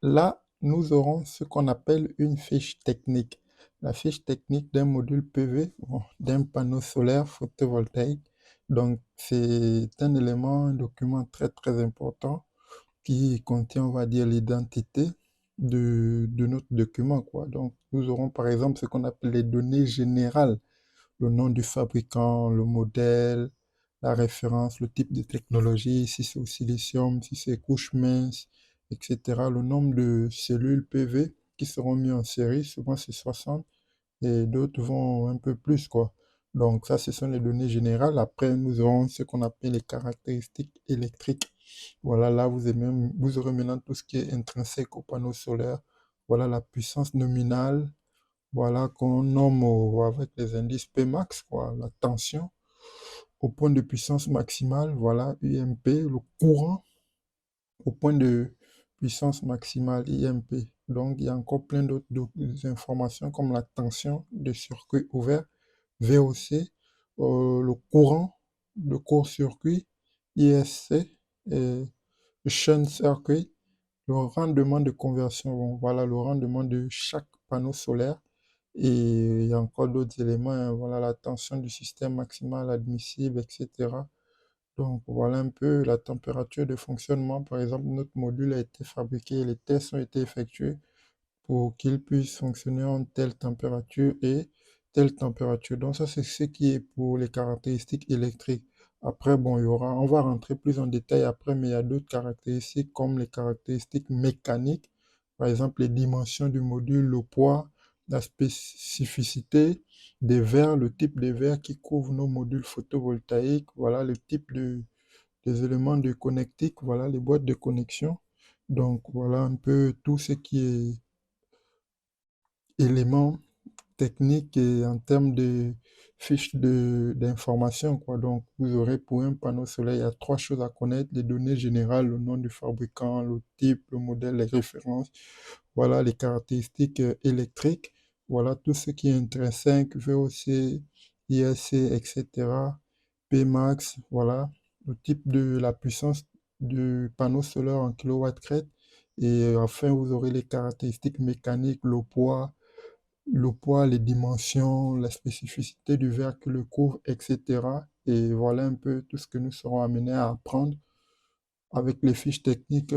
Là, nous aurons ce qu'on appelle une fiche technique. La fiche technique d'un module PV, bon, d'un panneau solaire photovoltaïque. Donc, c'est un élément, un document très très important qui contient, on va dire, l'identité de notre document, quoi. Donc, nous aurons par exemple ce qu'on appelle les données générales, le nom du fabricant, le modèle, la référence, le type de technologie, si c'est au silicium, si c'est couche mince, etc. Le nombre de cellules PV qui seront mis en série, souvent c'est 60 et d'autres vont un peu plus, quoi. Donc ça, ce sont les données générales. Après, nous aurons ce qu'on appelle les caractéristiques électriques. Voilà, là, vous aurez maintenant tout ce qui est intrinsèque au panneau solaire. Voilà la puissance nominale, voilà qu'on nomme avec les indices Pmax, quoi, la tension au point de puissance maximale, voilà, UMP, le courant au point de puissance maximale, IMP. Donc, il y a encore plein d'autres informations comme la tension de circuit ouvert, VOC, le courant de court-circuit, ISC, et le shunt circuit, le rendement de conversion, bon, voilà, le rendement de chaque panneau solaire. Et il y a encore d'autres éléments, hein, voilà, la tension du système maximal admissible, etc. Donc voilà un peu la température de fonctionnement. Par exemple, notre module a été fabriqué, les tests ont été effectués pour qu'il puisse fonctionner en telle température et telle température. Donc ça, c'est ce qui est pour les caractéristiques électriques. Après, bon, on va rentrer plus en détail après, mais il y a d'autres caractéristiques comme les caractéristiques mécaniques, par exemple les dimensions du module, le poids, la spécificité des verres, le type de verres qui couvrent nos modules photovoltaïques, voilà le type des éléments de connectique, voilà les boîtes de connexion. Donc voilà un peu tout ce qui est éléments techniques et en termes de fiches d'information, quoi. Donc, vous aurez pour un panneau solaire, il y a trois choses à connaître, les données générales, le nom du fabricant, le type, le modèle, les références, voilà les caractéristiques électriques, voilà tout ce qui est intrinsèque, VOC, ISC, etc., Pmax, voilà le type de la puissance du panneau solaire en kilowatts-crête. Et enfin, vous aurez les caractéristiques mécaniques, le poids, les dimensions, la spécificité du verre qui le couvre, etc. Et voilà un peu tout ce que nous serons amenés à apprendre avec les fiches techniques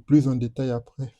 plus en détail après.